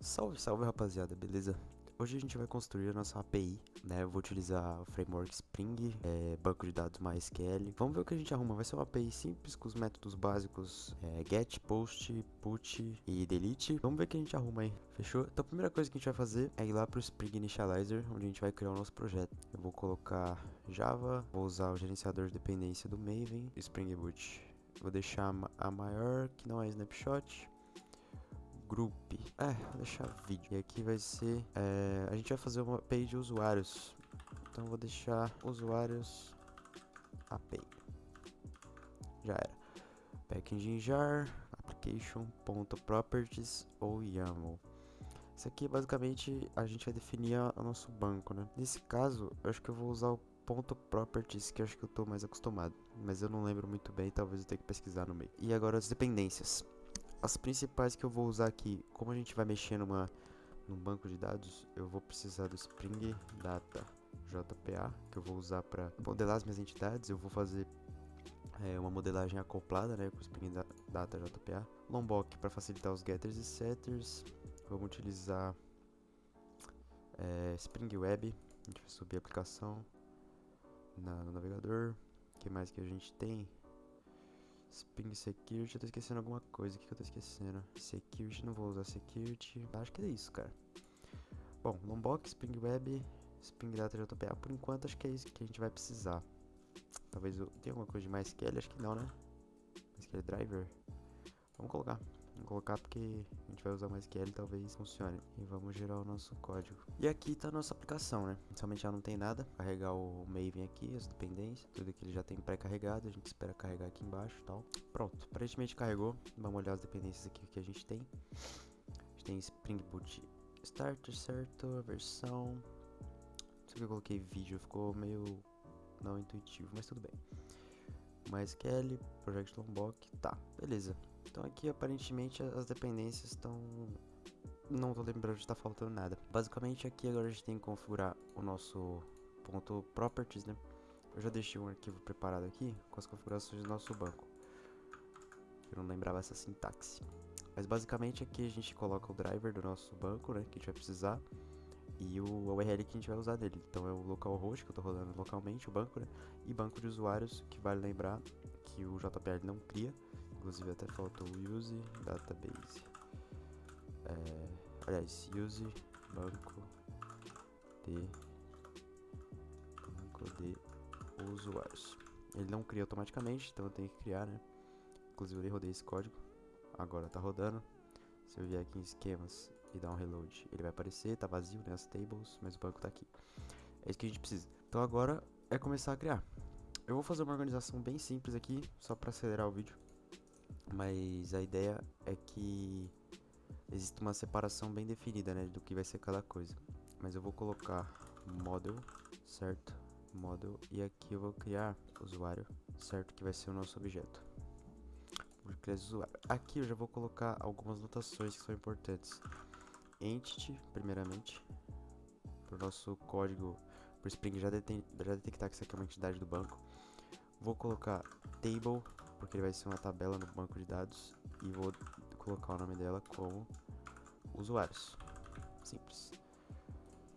Salve, salve rapaziada, beleza? Hoje a gente vai construir a nossa API, né? Eu vou utilizar o framework Spring, banco de dados MySQL. Vamos ver o que a gente arruma. Vai ser uma API simples com os métodos básicos get, post, put e delete. Vamos ver o que a gente arruma aí, fechou? Então a primeira coisa que a gente vai fazer é ir lá para o Spring Initializer, onde a gente vai criar o nosso projeto. Eu vou colocar Java, vou usar o gerenciador de dependência do Maven, Spring Boot. Vou deixar a maior, que não é snapshot. Group, vou deixar vídeo. E aqui vai ser, a gente vai fazer uma API de usuários. Então eu vou deixar usuários API. Já era. Packaging jar, application.properties ou YAML. Isso aqui basicamente a gente vai definir o nosso banco, né? Nesse caso, eu acho que eu vou usar o ponto .properties, que eu acho que eu tô mais acostumado. Mas eu não lembro muito bem, talvez eu tenha que pesquisar no meio. E agora as dependências. As principais que eu vou usar aqui, como a gente vai mexer num banco de dados, eu vou precisar do Spring Data JPA, que eu vou usar para modelar as minhas entidades. Eu vou fazer uma modelagem acoplada, né, com o Spring Data JPA. Lombok para facilitar os getters e setters. Vamos utilizar Spring Web, a gente vai subir a aplicação no navegador. O que mais que a gente tem? Spring Security, eu tô esquecendo alguma coisa. O que eu tô esquecendo? Security, não vou usar Security. Acho que é isso, cara. Bom, Lombok, Spring Web, Spring Data JPA. Por enquanto, acho que é isso que a gente vai precisar. Talvez eu tenha alguma coisa de MySQL, acho que não, né? MySQL Driver. Vamos colocar porque a gente vai usar MySQL, talvez funcione. E vamos gerar o nosso código. E aqui tá a nossa aplicação, né? Inicialmente já não tem nada. Carregar o Maven aqui, as dependências. Tudo que ele já tem pré-carregado. A gente espera carregar aqui embaixo e tal. Pronto, aparentemente carregou. Vamos olhar as dependências aqui que a gente tem. A gente tem Spring Boot Starter, certo? A versão. Não sei que eu coloquei vídeo, ficou meio não intuitivo, mas tudo bem. MySQL, Project Lombok, tá, beleza. Então aqui aparentemente as dependências estão... Não tô lembrando de estar faltando nada. Basicamente aqui agora a gente tem que configurar o nosso ponto properties, né? Eu já deixei um arquivo preparado aqui com as configurações do nosso banco. Eu não lembrava essa sintaxe. Mas basicamente aqui a gente coloca o driver do nosso banco, né? Que a gente vai precisar. E o URL que a gente vai usar dele. Então é o localhost, que eu tô rodando localmente, o banco, né? E banco de usuários, que vale lembrar que o JPL não cria. Inclusive até faltou o use database. Aliás, use banco de usuários. Ele não cria automaticamente, então eu tenho que criar, né? Inclusive eu rodei esse código. Agora tá rodando. Se eu vier aqui em esquemas e dar um reload, ele vai aparecer, tá vazio, né, as tables, mas o banco tá aqui. É isso que a gente precisa. Então agora é começar a criar. Eu vou fazer uma organização bem simples aqui, só para acelerar o vídeo. Mas a ideia é que existe uma separação bem definida, né, do que vai ser cada coisa. Mas eu vou colocar model, certo? Model, e aqui eu vou criar usuário, certo? Que vai ser o nosso objeto. Aqui eu já vou colocar algumas notações que são importantes. Entity, primeiramente, para o nosso código, para o Spring já detectar que isso aqui é uma entidade do banco. Vou colocar table, porque ele vai ser uma tabela no banco de dados. E vou colocar o nome dela como usuários. Simples.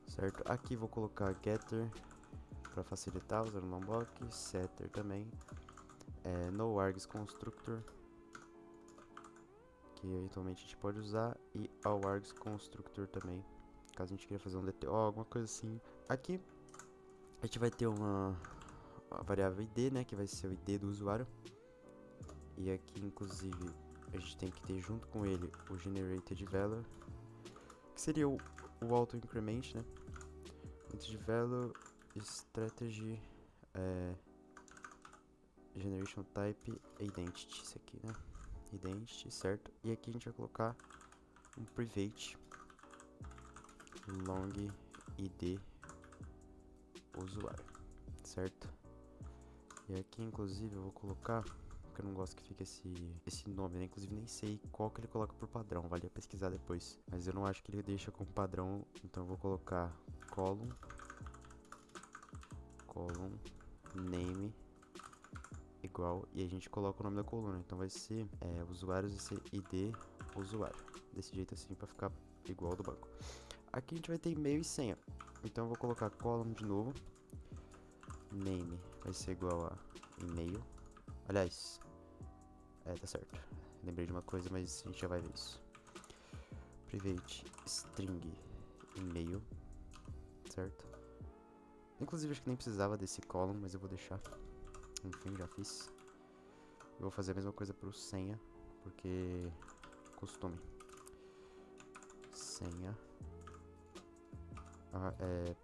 Certo? Aqui vou colocar getter, para facilitar, usando o Lombok. Setter também. No args constructor, que eventualmente a gente pode usar, e ao args constructor também, caso a gente queira fazer um DTO, alguma coisa assim. Aqui a gente vai ter uma variável id, né, que vai ser o id do usuário, e aqui inclusive a gente tem que ter junto com ele o generated value, que seria o auto increment, né, de value strategy generation type identity, isso aqui, né, identity, certo? E aqui a gente vai colocar um private long id usuário, certo? E aqui inclusive eu vou colocar, porque eu não gosto que fique esse nome, né? Inclusive nem sei qual que ele coloca por padrão, valia pesquisar depois, mas eu não acho que ele deixa como padrão, então eu vou colocar column name igual, e a gente coloca o nome da coluna, então vai ser usuários, vai ser id usuário, desse jeito assim, pra ficar igual ao do banco. Aqui a gente vai ter e-mail e senha. Então eu vou colocar column de novo. Name vai ser igual a e-mail. Aliás, tá certo. Lembrei de uma coisa, mas a gente já vai ver isso. Private string e-mail, certo? Inclusive acho que nem precisava desse column, mas eu vou deixar. Enfim, já fiz. Eu vou fazer a mesma coisa pro senha, porque costume. Senha.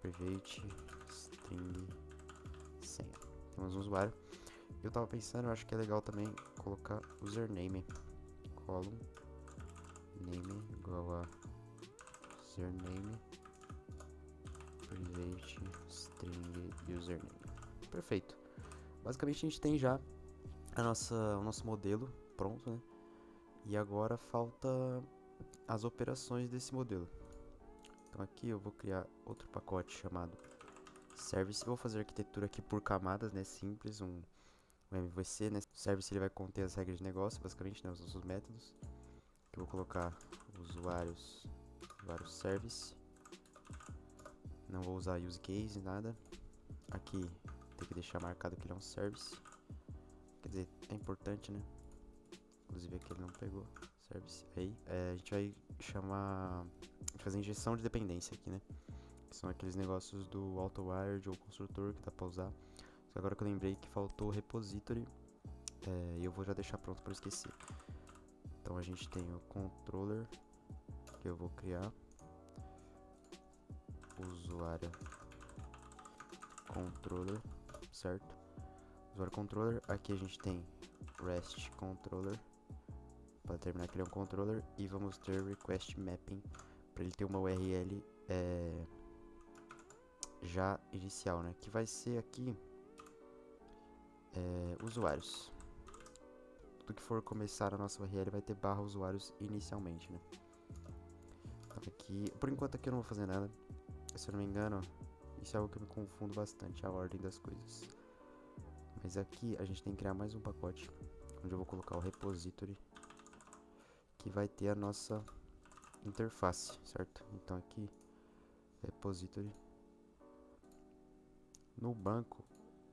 Private string senha. Temos um usuário. Eu tava pensando, eu acho que é legal também colocar username. Column name igual a username private string username. Perfeito. Basicamente a gente tem já o nosso modelo pronto, né? E agora falta as operações desse modelo. Então aqui eu vou criar outro pacote chamado service. Eu vou fazer a arquitetura aqui por camadas, né? Simples, um MVC, né? O service ele vai conter as regras de negócio, basicamente, né? Os nossos métodos. Eu vou colocar usuários service. Não vou usar use case, nada. Aqui tem que deixar marcado que ele é um service. Quer dizer, é importante, né? Inclusive aqui ele não pegou service. Aí a gente vai chamar, fazer injeção de dependência aqui, né? Que são aqueles negócios do AutoWired ou construtor que dá pra usar. Só agora que eu lembrei que faltou repository, e eu vou já deixar pronto para esquecer. Então a gente tem o controller que eu vou criar, usuário controller, certo? Usuário controller, aqui a gente tem REST controller, para determinar que ele é um controller, e vamos ter request mapping para ele ter uma URL já inicial, né? Que vai ser aqui usuários. Tudo que for começar a nossa URL vai ter barra usuários inicialmente, né? Então aqui, por enquanto aqui eu não vou fazer nada. Se eu não me engano, isso é algo que eu me confundo bastante, a ordem das coisas. Mas aqui a gente tem que criar mais um pacote, onde eu vou colocar o repository, que vai ter a nossa interface, certo? Então aqui, repository. No banco,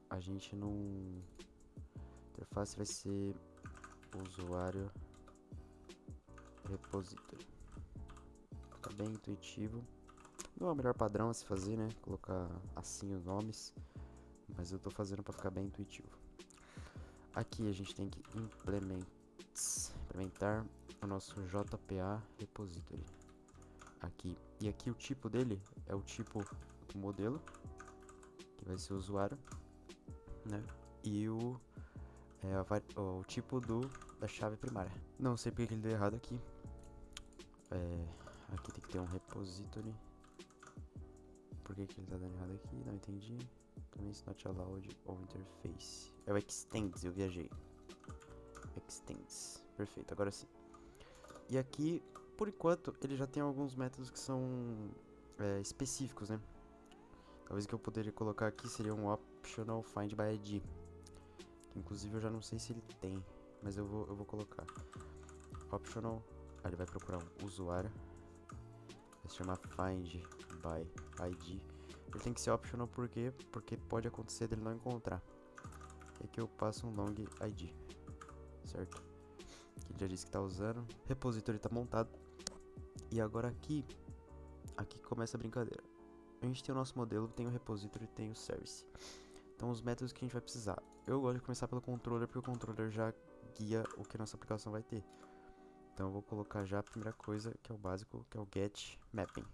a gente não... interface vai ser usuário repository. Fica bem intuitivo. Não é o melhor padrão a se fazer, né? Colocar assim os nomes. Mas eu tô fazendo para ficar bem intuitivo. Aqui a gente tem que implementar o nosso JPA repository. Aqui. E aqui o tipo dele é o tipo do modelo, que vai ser o usuário, né? E o tipo da chave primária. Não sei porque que ele deu errado aqui. Aqui tem que ter um repository. Por que ele tá dando errado aqui? Não entendi. Também is not allowed ou interface. É o extends, eu viajei. Extends. Perfeito, agora sim. E aqui, por enquanto, ele já tem alguns métodos que são específicos, né? Talvez o que eu poderia colocar aqui seria um optional find by ID. Que, inclusive eu já não sei se ele tem, mas eu vou colocar. Optional, aí ele vai procurar um usuário. Vai se chamar find by ID. Ele tem que ser optional porque pode acontecer dele não encontrar. E aqui eu passo um long ID, certo? Que ele já disse que tá usando. Repository tá montado. E agora aqui começa a brincadeira. A gente tem o nosso modelo, tem o repository e tem o service. Então os métodos que a gente vai precisar. Eu gosto de começar pelo controller, porque o controller já guia o que a nossa aplicação vai ter. Então eu vou colocar já a primeira coisa, que é o básico, que é o get mapping.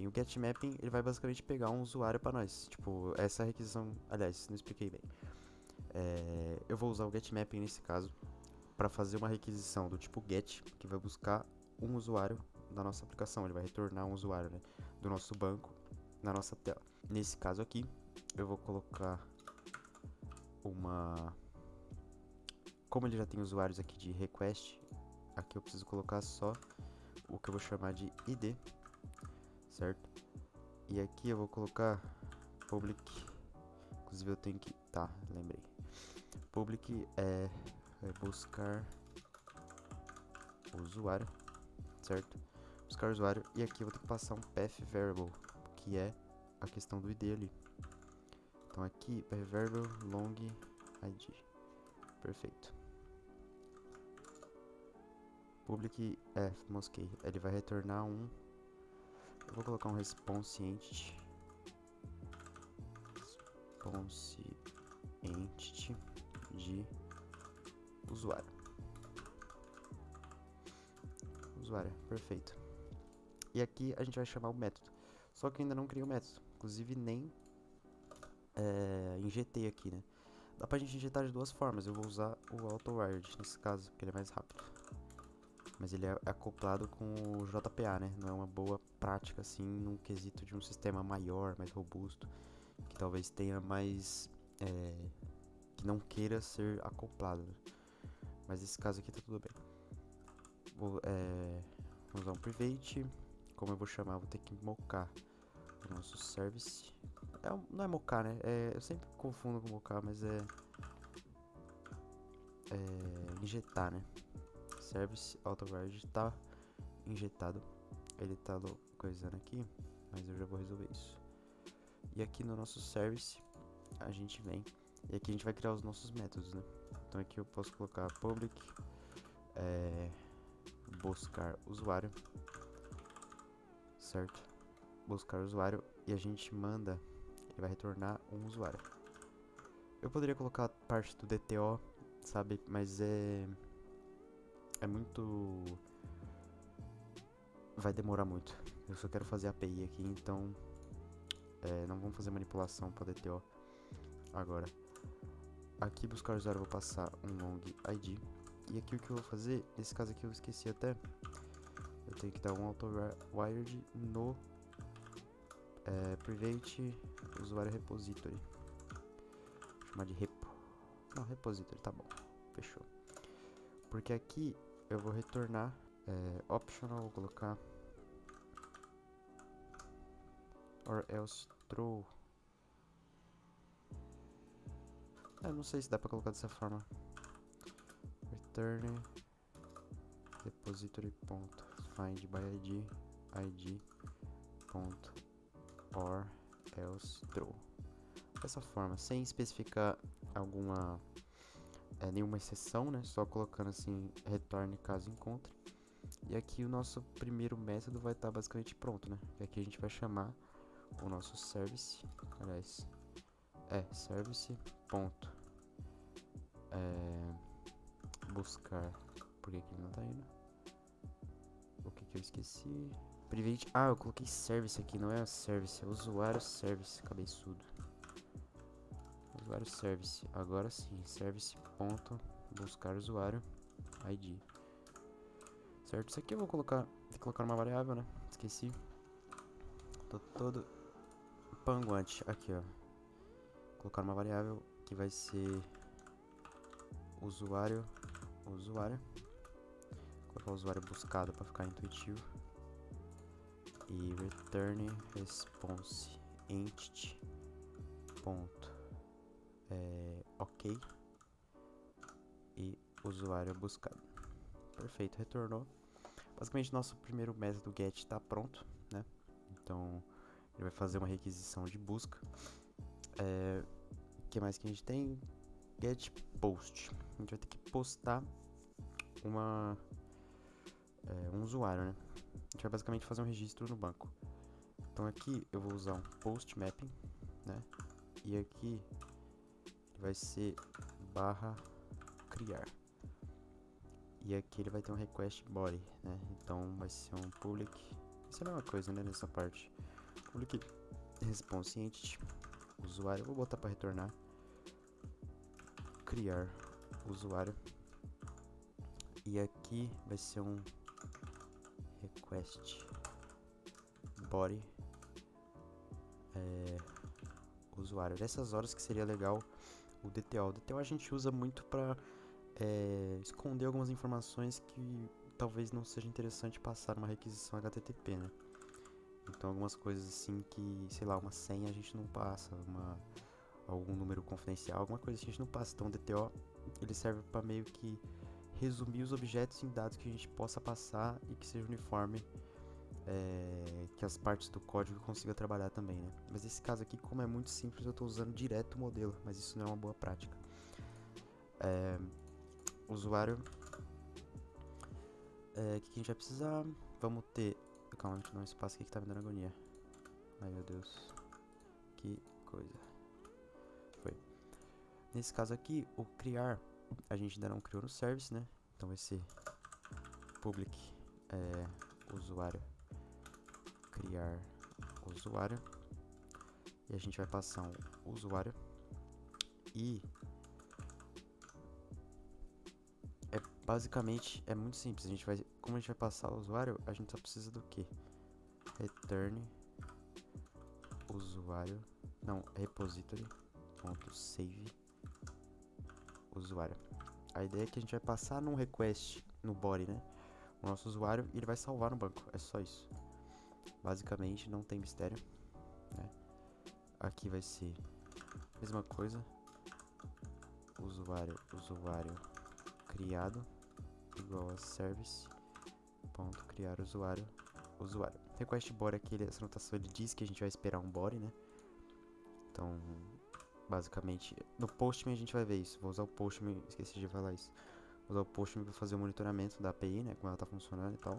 O get mapping, ele vai basicamente pegar um usuário para nós. Tipo, essa requisição, aliás, não expliquei bem. Eu vou usar o get mapping nesse caso para fazer uma requisição do tipo get, que vai buscar um usuário da nossa aplicação. Ele vai retornar um usuário, né, do nosso banco na nossa tela. Nesse caso aqui, eu vou colocar como ele já tem usuários aqui de request, aqui eu preciso colocar só o que eu vou chamar de ID, certo? E aqui eu vou colocar public, inclusive eu tenho que, lembrei. Public é buscar o usuário, certo? Buscar usuário, e aqui eu vou ter que passar um path variable, que é a questão do ID ali. Então aqui, path variable long id. Perfeito. Public mosquei. Ele vai retornar um. Eu vou colocar um response entity. Response entity de usuário. Usuário, perfeito. E aqui a gente vai chamar o método. Só que eu ainda não criei o método. Inclusive nem injetei aqui, né? Dá pra gente injetar de duas formas. Eu vou usar o AutoWired nesse caso, porque ele é mais rápido. Mas ele é acoplado com o JPA, né? Não é uma boa prática, assim, num quesito de um sistema maior, mais robusto, que talvez tenha mais... que não queira ser acoplado. Mas nesse caso aqui tá tudo bem. Vou usar um private. Como eu vou chamar? Vou ter que mocar o nosso service. Não é mocar, né? Eu sempre confundo com mocar, mas é injetar, né? Service AutoWrite tá injetado. Ele tá coisando aqui, mas eu já vou resolver isso. E aqui no nosso service a gente vem e aqui a gente vai criar os nossos métodos, né? Então aqui eu posso colocar public buscar usuário, certo? Buscar usuário, e a gente manda, ele vai retornar um usuário. Eu poderia colocar parte do DTO, sabe? Mas é muito... vai demorar muito. Eu só quero fazer API aqui, então não vamos fazer manipulação para DTO agora. Aqui buscar usuário eu vou passar um long id. E aqui o que eu vou fazer, nesse caso aqui eu esqueci até, eu tenho que dar um AutoWired no private usuário repository. Vou chamar de repo. Não, repository, tá bom. Fechou. Porque aqui eu vou retornar optional, vou colocar or else throw. Eu não sei se dá pra colocar dessa forma. Return repository.find by id or else throw. Dessa forma, sem especificar nenhuma exceção, né? Só colocando assim, retorne caso encontre. E aqui o nosso primeiro método vai estar basicamente pronto, né? E aqui a gente vai chamar o nosso service, aliás, service ponto buscar. Por que ele não tá indo? O que eu esqueci? Private. Eu coloquei service aqui, não é service, é usuário service, cabeçudo. Usuário service, agora sim, service ponto buscar usuário id. Certo? Isso aqui eu vou colocar, tem que colocar uma variável, né? Esqueci. Tô todo panguante. Aqui, ó. Colocar uma variável que vai ser usuário. Colocar o usuário buscado para ficar intuitivo. E return response entity ponto ok e usuário buscado. Perfeito, retornou. Basicamente nosso primeiro método get está pronto, né? Então ele vai fazer uma requisição de busca. O que mais que a gente tem? Get post. A gente vai ter que postar um usuário, né? A gente vai basicamente fazer um registro no banco. Então aqui eu vou usar um post mapping, né? E aqui vai ser barra criar. E aqui ele vai ter um request body, né? Então vai ser um public. Isso é a mesma coisa, né? Nessa parte. Public response entity usuário. Eu vou botar para retornar. Criar usuário. E aqui vai ser um request body usuário. Nessas horas que seria legal o DTO. O DTO a gente usa muito para esconder algumas informações que talvez não seja interessante passar uma requisição HTTP, né? Então algumas coisas assim que, sei lá, uma senha a gente não passa, algum número confidencial, alguma coisa a gente não passa. Então o DTO ele serve para meio que resumir os objetos em dados que a gente possa passar e que seja uniforme, que as partes do código consiga trabalhar também, né? Mas nesse caso aqui, como é muito simples, eu estou usando direto o modelo, mas isso não é uma boa prática. Usuário, o que a gente vai precisar? Vamos ter... Calma, deixa eu dar um espaço aqui que tá me dando agonia. Ai, meu Deus. Que coisa. Foi. Nesse caso aqui, o criar, a gente ainda não criou no service, né? Então vai ser public usuário criar usuário. E a gente vai passar um usuário. E basicamente é muito simples. Como a gente vai passar o usuário, a gente só precisa do que? Return usuário. Não, repository.save usuário. A ideia é que a gente vai passar num request no body, né? O nosso usuário e ele vai salvar no banco. É só isso. Basicamente não tem mistério, né? Aqui vai ser a mesma coisa. Usuário criado igual a service ponto criar usuário. Request body aqui, essa notação ele diz que a gente vai esperar um body, né? Então, basicamente, no Postman a gente vai ver isso. Vou usar o Postman, esqueci de falar isso. Vou usar o Postman para fazer o monitoramento da API, né? Como ela tá funcionando e tal.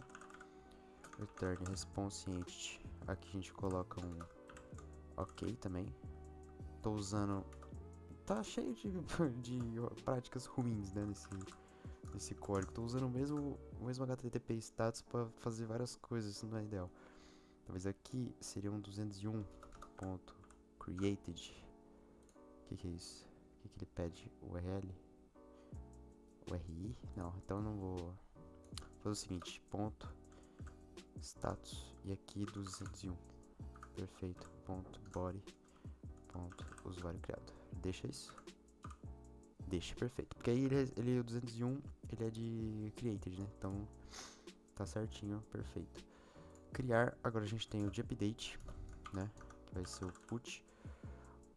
Return response entity. Aqui a gente coloca um ok também. Tô usando... Tá cheio de práticas ruins, né? Nesse código. Tô usando o mesmo HTTP status para fazer várias coisas. Isso não é ideal. Talvez aqui seria um 201.created. O que é isso? O que ele pede? URL? URI? Não, então eu não vou fazer o seguinte, ponto status e aqui 201. Perfeito. Ponto body. Ponto usuário criado. Deixa isso. Deixa, perfeito. Porque aí ele o 201, ele é de created, né? Então tá certinho, perfeito. Criar, agora a gente tem o de update, né? Que vai ser o put.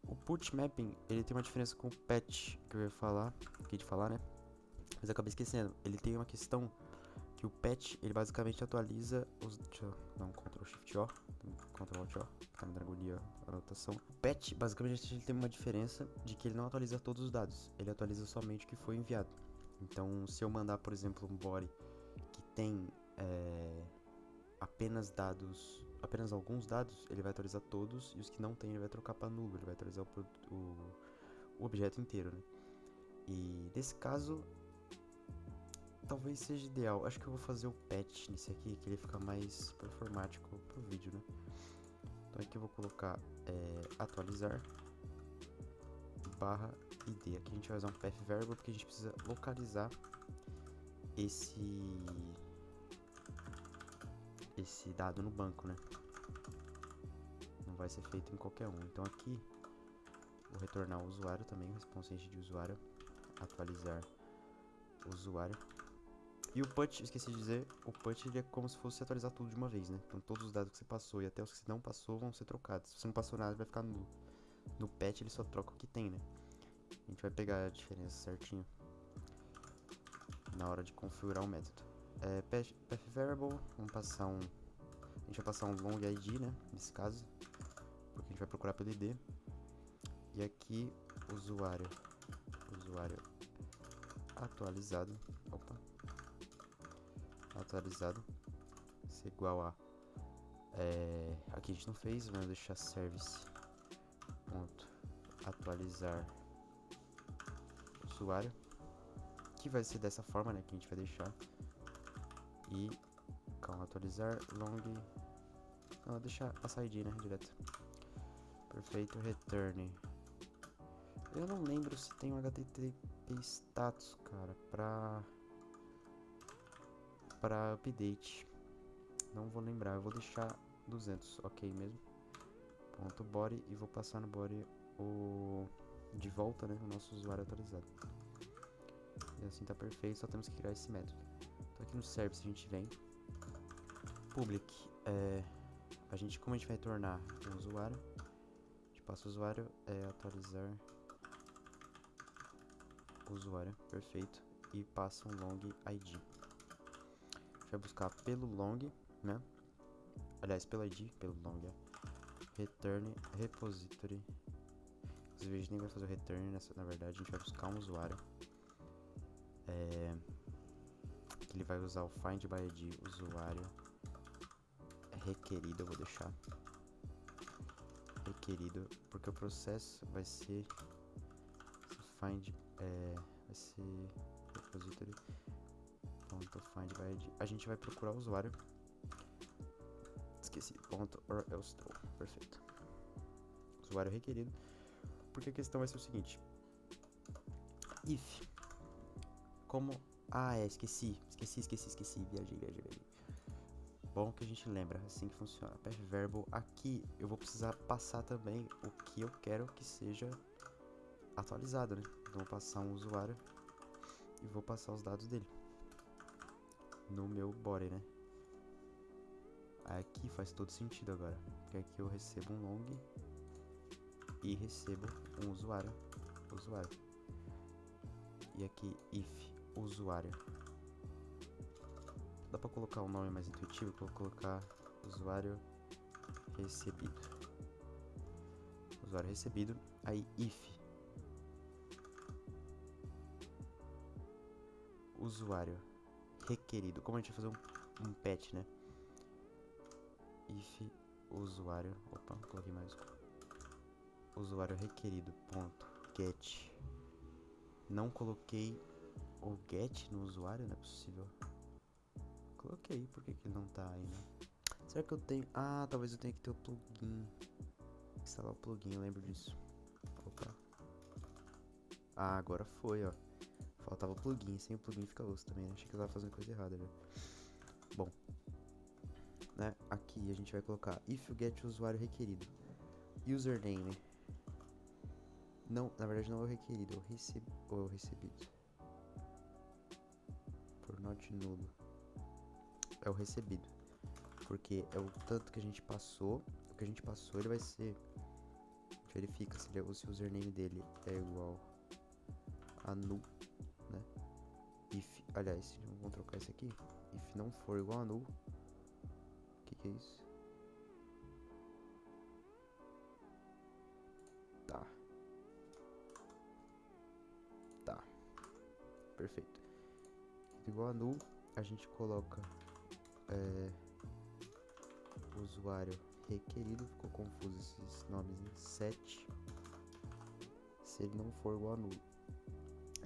O put mapping, ele tem uma diferença com o patch, que eu ia falar, né? Mas eu acabei esquecendo. Ele tem uma questão que o patch, ele basicamente atualiza os... Deixa eu dar um Ctrl Shift O, Ctrl Alt O, tá me dando agonia a anotação. O patch, basicamente, ele tem uma diferença de que ele não atualiza todos os dados. Ele atualiza somente o que foi enviado. Então, se eu mandar, por exemplo, um body que tem apenas alguns dados, ele vai atualizar todos, e os que não tem, ele vai trocar para nulo, ele vai atualizar o objeto inteiro, né? E nesse caso, talvez seja ideal. Acho que eu vou fazer o patch nesse aqui, que ele fica mais performático pro vídeo, né? Então aqui eu vou colocar atualizar barra id. Aqui a gente vai usar um path variable porque a gente precisa localizar esse dado no banco, né? Não vai ser feito em qualquer um. Então aqui vou retornar o usuário também, response de usuário, atualizar usuário. E o put, esqueci de dizer, o put ele é como se fosse atualizar tudo de uma vez, né? Então todos os dados que você passou e até os que você não passou vão ser trocados. Se você não passou nada, vai ficar nulo. No patch ele só troca o que tem, né? A gente vai pegar a diferença certinho na hora de configurar o método. Path variable, vamos passar a gente vai passar um long id, né? Nesse caso, porque a gente vai procurar pelo id. E aqui, usuário atualizado. Opa. Atualizado. Isso é igual a... aqui a gente não fez, vamos deixar service. Ponto. Atualizar usuário. Que vai ser dessa forma, né? Que a gente vai deixar. E... calma, atualizar long... não, deixar passar id, né? Direto. Perfeito, return. Eu não lembro se tem um HTTP status, cara, pra update. Não vou lembrar, eu vou deixar 200, ok mesmo. Ponto body e vou passar no body de volta, né, o nosso usuário atualizado. E assim tá perfeito, só temos que criar esse método. Então aqui no service a gente vem public, como a gente vai retornar um usuário, a gente passa o usuário, atualizar usuário, perfeito. e passa um long ID. A gente vai buscar pelo long, né? Aliás, pelo ID, pelo long, return repository. Inclusive a gente nem vai fazer o return, na verdade a gente vai buscar um usuário que ele vai usar o find by ID usuário requerido. Eu vou deixar requerido porque o processo vai ser find, vai ser repository ponto find by ID. A gente vai procurar o usuário, esqueci, ponto or else true, perfeito, usuário requerido, porque a questão vai ser o seguinte: if, como, esqueci, viajei. Bom que a gente lembra, assim que funciona. Path Variable, aqui eu vou precisar passar também o que eu quero que seja atualizado, né? Então vou passar um usuário e vou passar os dados dele no meu body, né? Aqui faz todo sentido agora, porque aqui eu recebo um long e recebo um usuário. E aqui if usuário. Dá pra colocar um nome mais intuitivo, que eu vou colocar usuário recebido. Usuário recebido, aí if usuário requerido. Como a gente vai fazer um patch, né? If usuário, opa, coloquei mais usuário requerido ponto get. Não coloquei o get no usuário, não é possível. Coloquei, por que ele não tá aí, né? Será que eu tenho... Ah, talvez eu tenha que ter o plugin. Instalar o plugin, eu lembro disso. Opa. Ah, agora foi, ó. Faltava o plugin, sem o plugin fica osso também, né? Achei que eu tava fazendo coisa errada, velho. Bom, né? Aqui a gente vai colocar if you get usuário requerido. Username. Não, na verdade não é o requerido, é o recebido. Por not nulo. É o recebido. Porque é o tanto que a gente passou. O que a gente passou, ele vai ser... A gente verifica se o username dele é igual a null, né? If, aliás, vamos trocar isso aqui. If não for igual a null. O que é isso? Tá. Perfeito. Igual a null, a gente coloca usuário requerido. Ficou confuso esses nomes, né? Set. Se ele não for igual a null,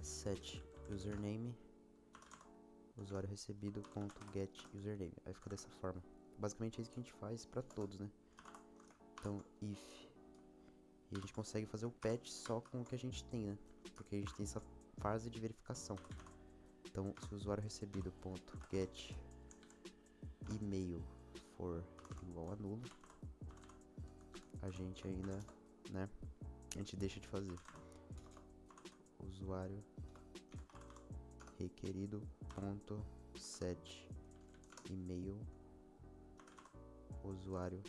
set username usuário recebido ponto get username. Vai ficar dessa forma. Basicamente é isso que a gente faz para todos, né? Então if, e a gente consegue fazer o patch só com o que a gente tem, né? Porque a gente tem essa fase de verificação. Então se o usuário recebido ponto get e-mail for igual a nulo, a gente ainda, né? A gente deixa de fazer. Usuário requerido ponto set e-mail usuário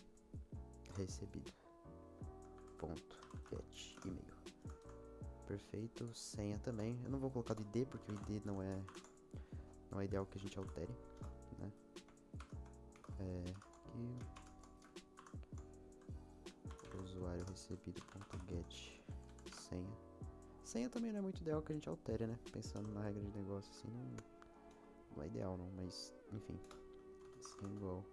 recebido ponto get e-mail. Perfeito. Senha também. Eu não vou colocar do ID porque o ID não é ideal que a gente altere, né? Aqui usuário recebido ponto get senha. Senha também não é muito ideal que a gente altere, né? Pensando na regra de negócio assim, não é ideal não, mas enfim, assim igual.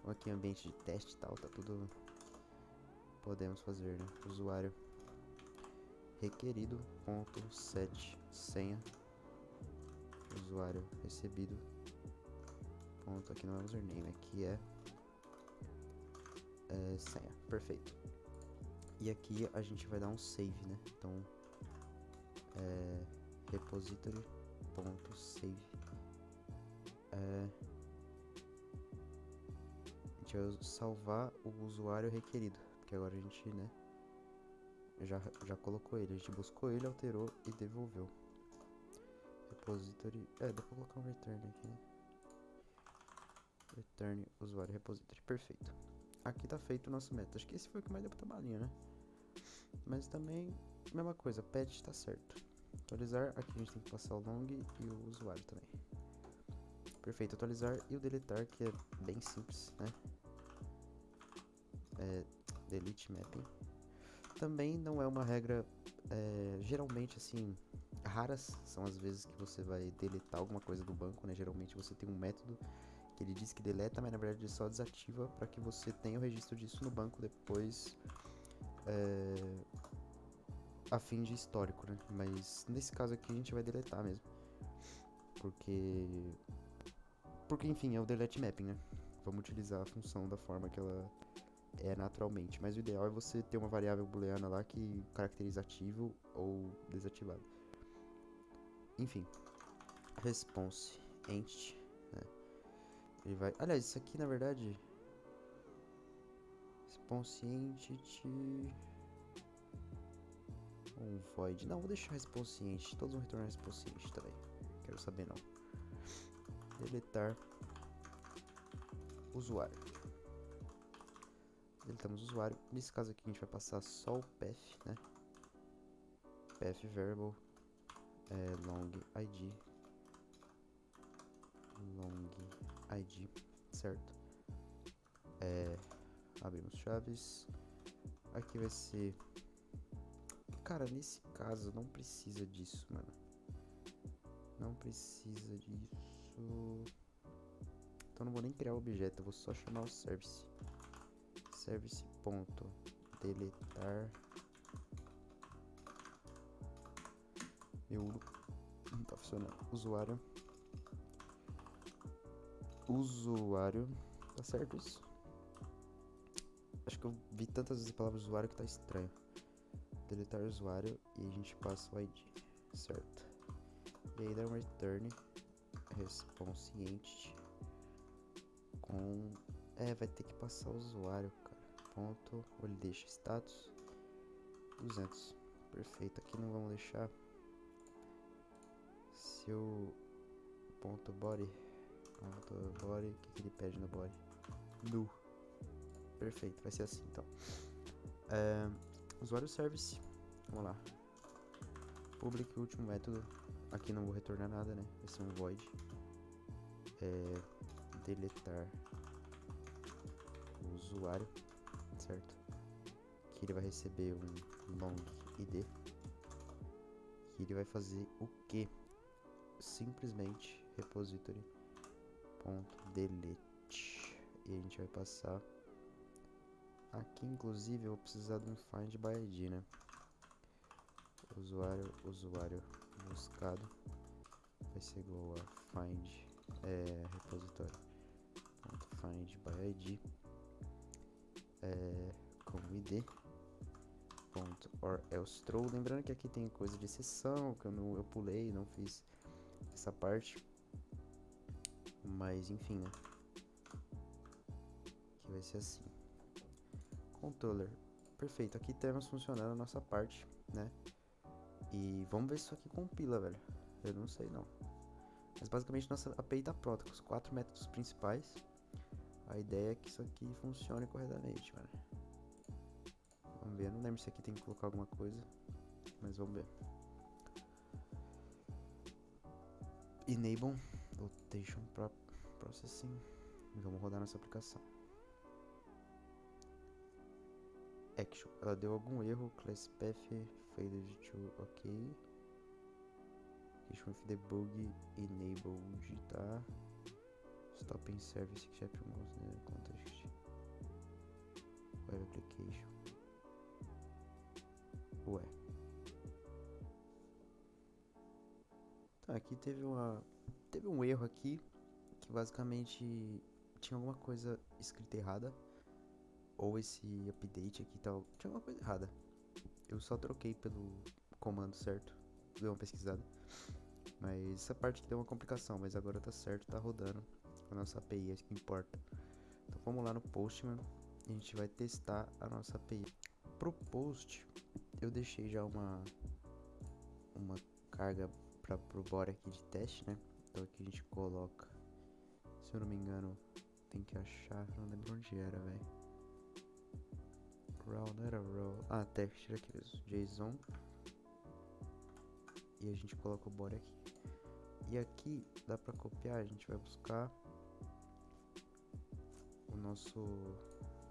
Então, aqui ambiente de teste e tal, tá tudo podemos fazer, né? Usuário requerido ponto set senha usuário recebido ponto, aqui não é username, aqui é senha. Perfeito. E aqui a gente vai dar um save, né? Então repository ponto save. A gente vai salvar o usuário requerido, porque agora a gente, né, já colocou ele, a gente buscou ele, alterou e devolveu. Repository, dá pra colocar um return aqui, né? Return usuário repository, perfeito. Aqui tá feito o nosso método. Acho que esse foi o que mais deu trabalhinho, né? Mas também, mesma coisa, patch tá certo. Atualizar, aqui a gente tem que passar o long e o usuário também. Perfeito, atualizar e o deletar, que é bem simples, né? Delete mapping. Também não é uma regra, geralmente assim, raras são as vezes que você vai deletar alguma coisa do banco, né? Geralmente você tem um método que ele diz que deleta, mas na verdade ele só desativa para que você tenha o registro disso no banco depois, a fim de histórico, né? Mas nesse caso aqui a gente vai deletar mesmo, porque enfim, é o delete mapping, né? Vamos utilizar a função da forma que ela é naturalmente, mas o ideal é você ter uma variável booleana lá que caracteriza ativo ou desativado. Enfim, response entity, né? Ele vai, aliás, isso aqui na verdade, response entity um void, não, vou deixar response entity, todos vão retornar response entity também, quero saber não. Deletar usuário. Deletamos o usuário. Nesse caso aqui a gente vai passar só o path, né? Path variable long id, certo? Abrimos chaves. Aqui vai ser, cara, nesse caso não precisa disso, mano. Não precisa disso. Então não vou nem criar o objeto, eu vou só chamar o service. Service.deletar. Meu não tá funcionando. Usuário. Tá certo isso? Acho que eu vi tantas vezes a palavra usuário que tá estranho. Deletar usuário e a gente passa o ID, certo? E aí dá um return response entity com... vai ter que passar o usuário, cara. Ponto, ou ele deixa status 200. Perfeito, aqui não vamos deixar seu ponto body, o que ele pede no body? Nu. Perfeito, vai ser assim então. Usuário service, vamos lá. Public último método, aqui não vou retornar nada, né? Vai ser um void. Deletar o usuário, certo? Que ele vai receber um long id. Que ele vai fazer o que? Simplesmente repository.delete. E a gente vai passar. Aqui inclusive eu vou precisar de um find by id, né? Usuário buscado vai ser igual a find repository.find by id com id .or else throw. Lembrando que aqui tem coisa de exceção que eu pulei, não fiz essa parte, mas enfim, né? Que vai ser assim. Controller, perfeito. Aqui temos funcionando a nossa parte, né? E vamos ver se isso aqui compila, velho. Eu não sei não. Mas basicamente nossa API tá pronta com os 4 métodos principais. A ideia é que isso aqui funcione corretamente, mano. Vamos ver, eu não lembro se aqui tem que colocar alguma coisa, mas vamos ver. Enable Rotation Processing. Vamos rodar nossa aplicação. Action, ela deu algum erro. Class path failed to ok. With debug enabled, tá? Stopping service except most context. Web application. Ué. Tá, aqui teve um erro aqui que basicamente tinha alguma coisa escrita errada, ou esse update aqui tal, tinha alguma coisa errada. Eu só troquei pelo comando certo, dei uma pesquisada, mas essa parte que deu uma complicação, mas agora tá certo, tá rodando a nossa API, é isso que importa. Então vamos lá no Postman e a gente vai testar a nossa API. Pro post eu deixei já uma carga pro body aqui de teste, né? Então aqui a gente coloca, se eu não me engano, tem que achar, não lembro onde era, velho. Raw, não era raw. Ah, texture aqui mesmo. JSON. e a gente coloca o body aqui. E aqui dá pra copiar, a gente vai buscar o nosso...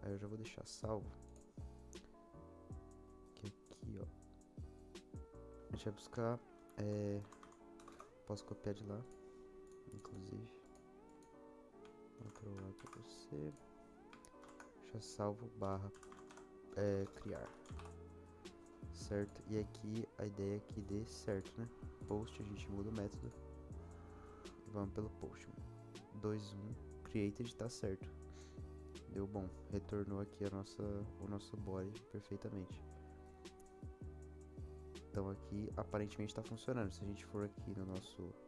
Aí eu já vou deixar salvo. Que aqui, ó. A gente vai buscar... Posso copiar de lá, inclusive. Ctrl A pra você. Deixa salvo barra criar. Certo? E aqui a ideia é que dê certo, né? Post, a gente muda o método. E vamos pelo post. 2, 1, created, tá certo. Deu bom. Retornou aqui o nosso body perfeitamente. Então aqui aparentemente está funcionando. Se a gente for aqui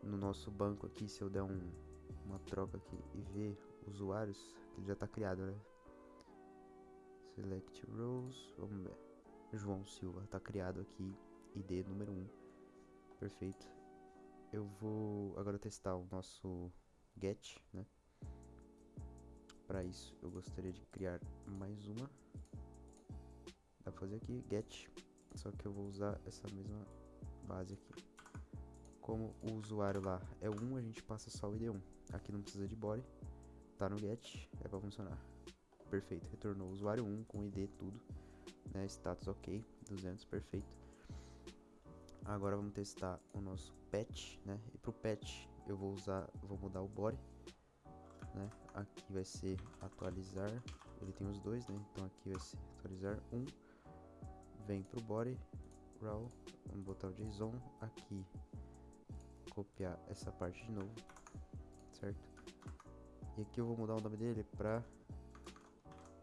no nosso banco aqui, se eu der uma troca aqui e ver usuários, ele já está criado, né? Select rows, vamos ver. João Silva está criado aqui, ID número 1. Perfeito. Eu vou agora testar o nosso get, né? Para isso eu gostaria de criar mais uma. Dá pra fazer aqui get, só que eu vou usar essa mesma base aqui. Como o usuário lá é 1, a gente passa só o ID1. Aqui não precisa de body, tá no get, é para funcionar. Perfeito, retornou o usuário 1 com ID tudo, né? Status ok, 200, perfeito. Agora vamos testar o nosso patch, né? E pro patch eu vou mudar o body, né? Aqui vai ser atualizar, ele tem os dois, né? Então aqui vai ser atualizar 1. Vem pro body, raw, vamos botar o JSON aqui, copiar essa parte de novo, certo? E aqui eu vou mudar o nome dele para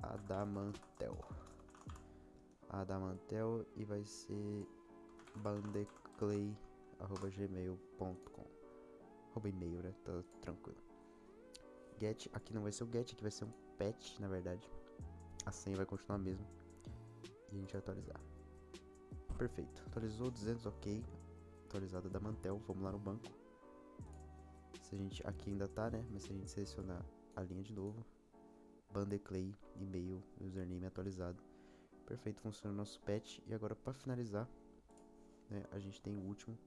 Adamantel. Adamantel e vai ser bandeclay@gmail.com. Arroba e-mail, né? Tá tranquilo. Get, aqui não vai ser o get, aqui vai ser um patch, na verdade. A senha vai continuar a mesma. E a gente vai atualizar. Perfeito, atualizou, 200, ok. Atualizada da Mantel, vamos lá no banco. Se a gente, aqui ainda tá, né? Mas se a gente selecionar a linha de novo, Bandeclay, e-mail, username atualizado. Perfeito, funciona o nosso patch. E agora para finalizar, né? A gente tem o último,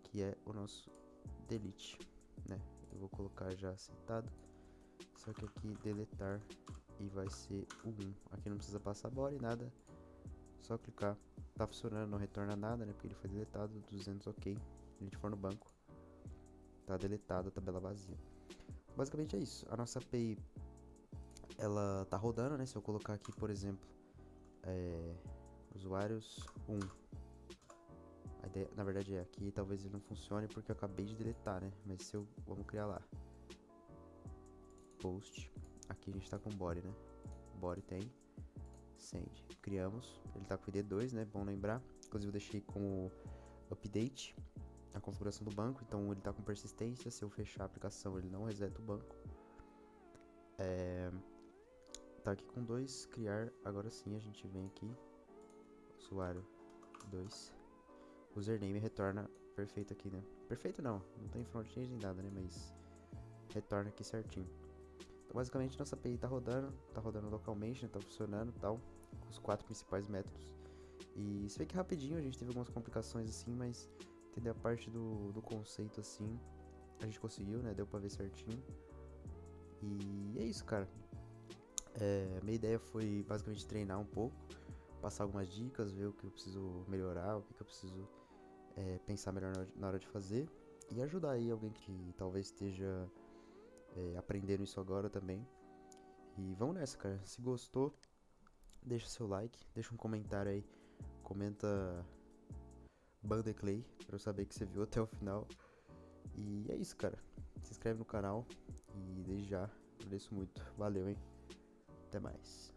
que é o nosso delete, né? Eu vou colocar já aceitado. Só que aqui deletar e vai ser o 1. Aqui não precisa passar body, nada. Só clicar. Tá funcionando, não retorna nada, né? Porque ele foi deletado, 200 ok. Se a gente for no banco, tá deletado, a tabela vazia. Basicamente é isso. A nossa API, ela tá rodando, né? Se eu colocar aqui, por exemplo, usuários 1. A ideia, na verdade, aqui talvez ele não funcione porque eu acabei de deletar, né? Mas se eu, vamos criar lá. Post. Aqui a gente tá com body, né? Body tem. Send. Criamos. Ele tá com ID 2, né? Bom lembrar. Inclusive eu deixei como update a configuração do banco. Então ele tá com persistência. Se eu fechar a aplicação, ele não reseta o banco. Tá aqui com 2. Criar. Agora sim a gente vem aqui. Usuário 2. Username retorna perfeito aqui, né? Perfeito não. Não tem front-end nem nada, né? Mas retorna aqui certinho. Então, basicamente, nossa API tá rodando localmente, né? Tá funcionando e tal, com os 4 principais métodos. E isso que rapidinho, a gente teve algumas complicações assim, mas entender a parte do conceito assim, a gente conseguiu, né? Deu pra ver certinho. E é isso, cara. Minha ideia foi basicamente treinar um pouco, passar algumas dicas, ver o que eu preciso melhorar, o que eu preciso pensar melhor na hora de fazer. E ajudar aí alguém que talvez esteja aprendendo isso agora também. E vamos nessa, cara. Se gostou, deixa seu like, deixa um comentário aí. Comenta Bandeclay pra eu saber que você viu até o final. E é isso, cara. Se inscreve no canal e desde já agradeço muito. Valeu, hein? Até mais.